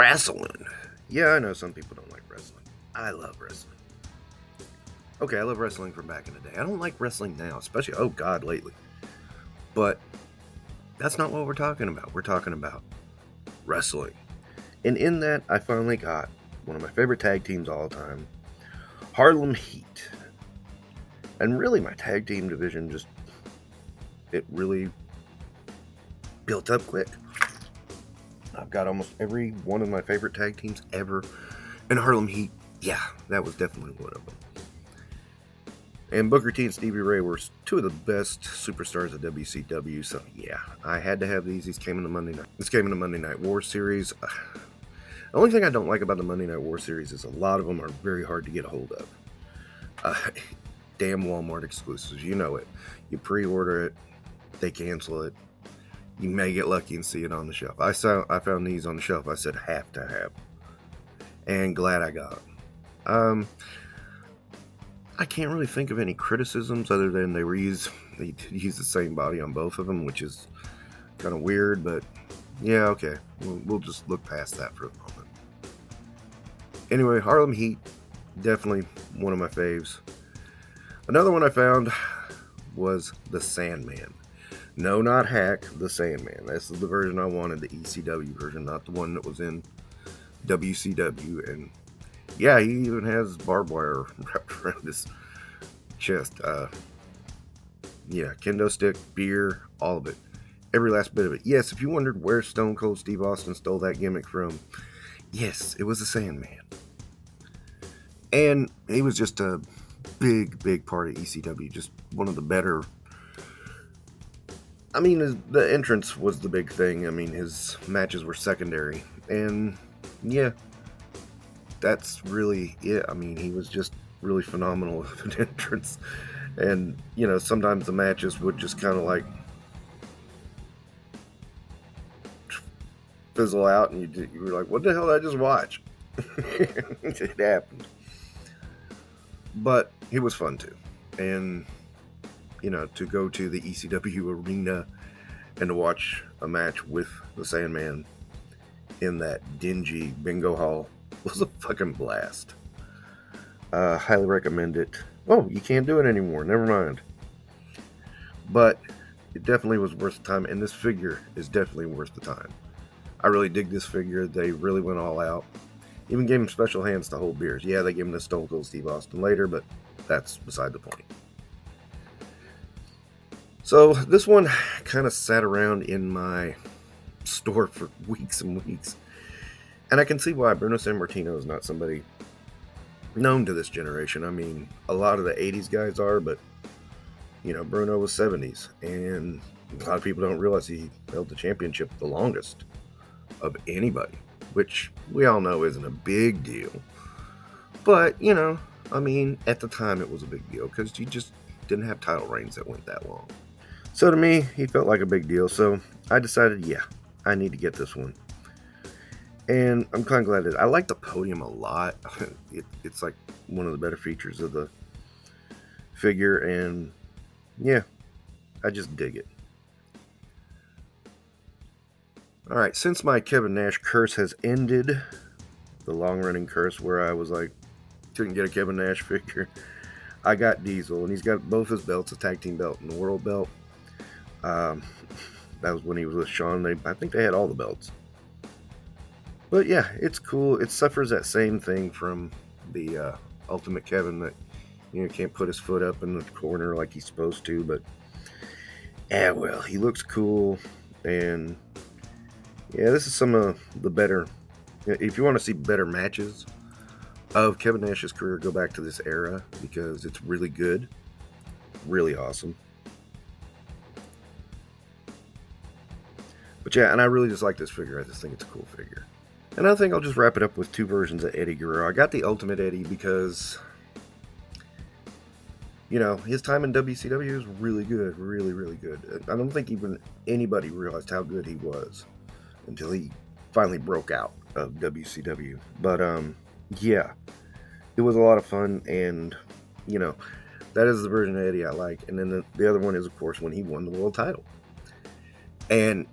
Wrestling. Yeah, I know some people don't like wrestling. I love wrestling. Okay, I love wrestling from back in the day. I don't like wrestling now, especially, oh God, lately. But that's not what we're talking about. We're talking about wrestling. And in that, I finally got one of my favorite tag teams of all time, Harlem Heat. And really, my tag team division it really built up quick. I've got almost every one of my favorite tag teams ever. And Harlem Heat, yeah, that was definitely one of them. And Booker T and Stevie Ray were two of the best superstars of WCW. So yeah, I had to have these. These came in the Monday night. This came in the Monday Night War series. The only thing I don't like about the Monday Night War series is a lot of them are very hard to get a hold of. Damn Walmart exclusives, you know it. You pre-order it, they cancel it. You may get lucky and see it on the shelf. I found these on the shelf. I said have to have, and glad I got them. I can't really think of any criticisms other than they used the same body on both of them, which is kind of weird. But yeah, okay, we'll just look past that for a moment. Anyway, Harlem Heat, definitely one of my faves. Another one I found was the Sandman. No, not Hack, the Sandman. This is the version I wanted, the ECW version, not the one that was in WCW. And yeah, he even has barbed wire wrapped around his chest. Yeah, kendo stick, beer, all of it. Every last bit of it. Yes, if you wondered where Stone Cold Steve Austin stole that gimmick from, yes, it was the Sandman. And he was just a big part of ECW. Just one of the better. I mean, the entrance was the big thing. I mean, his matches were secondary. And yeah, that's really it. I mean, he was just really phenomenal with an entrance. And, you know, sometimes the matches would just kind of like fizzle out, and you were like, what the hell did I just watch? It happened. But it was fun too. And, you know, to go to the ECW arena and to watch a match with the Sandman in that dingy bingo hall was a fucking blast. Highly recommend it. Oh, you can't do it anymore. Never mind. But it definitely was worth the time, and this figure is definitely worth the time. I really dig this figure. They really went all out. Even gave him special hands to hold beers. Yeah, they gave him the Stone Cold Steve Austin later, but that's beside the point. So this one kind of sat around in my store for weeks and weeks. And I can see why. Bruno Sanmartino is not somebody known to this generation. I mean, a lot of the 80s guys are, but, you know, Bruno was 70s. And a lot of people don't realize he held the championship the longest of anybody, which we all know isn't a big deal. But, you know, I mean, at the time it was a big deal because you just didn't have title reigns that went that long. So to me, he felt like a big deal. So I decided, yeah, I need to get this one. And I'm kind of glad that I like the podium a lot. It's like one of the better features of the figure. And yeah, I just dig it. All right, since my Kevin Nash curse has ended, the long-running curse where I was like, couldn't get a Kevin Nash figure, I got Desil, and he's got both his belts, a tag team belt and the world belt. That was when he was with Shawn. I think they had all the belts. But yeah, it's cool. It suffers that same thing from the Ultimate Kevin that, you know, can't put his foot up in the corner like he's supposed to. But, yeah, well, he looks cool. And, yeah, this is some of the better. If you want to see better matches of Kevin Nash's career, go back to this era because it's really good. Really awesome. But yeah, and I really just like this figure. I just think it's a cool figure. And I think I'll just wrap it up with two versions of Eddie Guerrero. I got the Ultimate Eddie because, you know, his time in WCW was really good. Really, really good. I don't think even anybody realized how good he was until he finally broke out of WCW. But, yeah, it was a lot of fun. And, you know, that is the version of Eddie I like. And then the other one is, of course, when he won the world title. And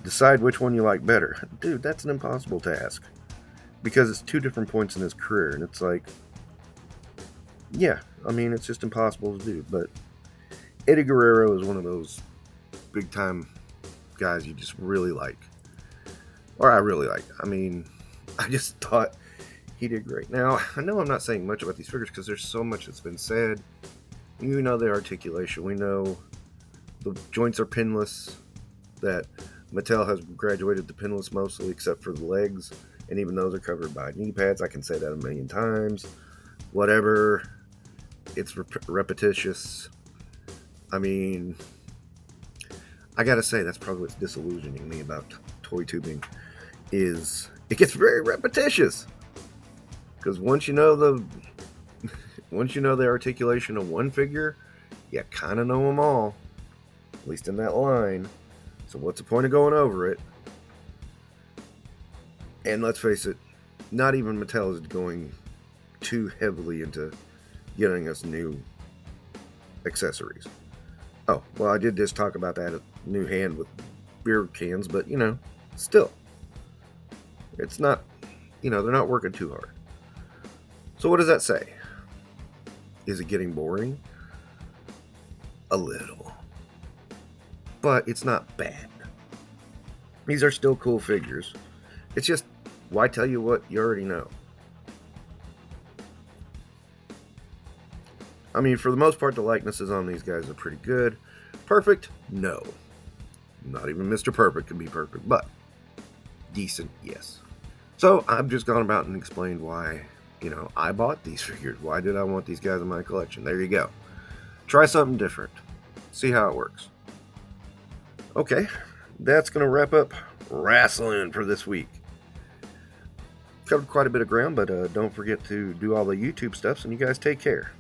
decide which one you like better. Dude, that's an impossible task. because it's two different points in his career, and it's like, yeah, I mean, it's just impossible to do. But Eddie Guerrero is one of those big time guys you just really like, or I really like. I mean, I just thought he did great. Now, I know I'm not saying much about these figures because there's so much that's been said. You know the articulation. We know the joints are pinless, that Mattel has graduated to pinless mostly, except for the legs, and even those are covered by knee pads. I can say that a million times. Whatever. It's repetitious. I mean, I gotta say, that's probably what's disillusioning me about toy tubing, is it gets very repetitious. Because once you know the articulation of one figure, you kind of know them all, at least in that line. So what's the point of going over it? And let's face it, not even Mattel is going too heavily into getting us new accessories. Oh, well, I did just talk about that new hand with beer cans, but, still. It's not, they're not working too hard. So what does that say? Is it getting boring? A little. But it's not bad. These are still cool figures. It's just, why tell you what you already know? I mean, for the most part, the likenesses on these guys are pretty good. Perfect? No. Not even Mr. Perfect can be perfect, but decent, yes. So, I've just gone about and explained why, I bought these figures. Why did I want these guys in my collection? There you go. Try something different. See how it works. Okay, that's going to wrap up wrestling for this week. Covered quite a bit of ground, but don't forget to do all the YouTube stuff, and you guys take care.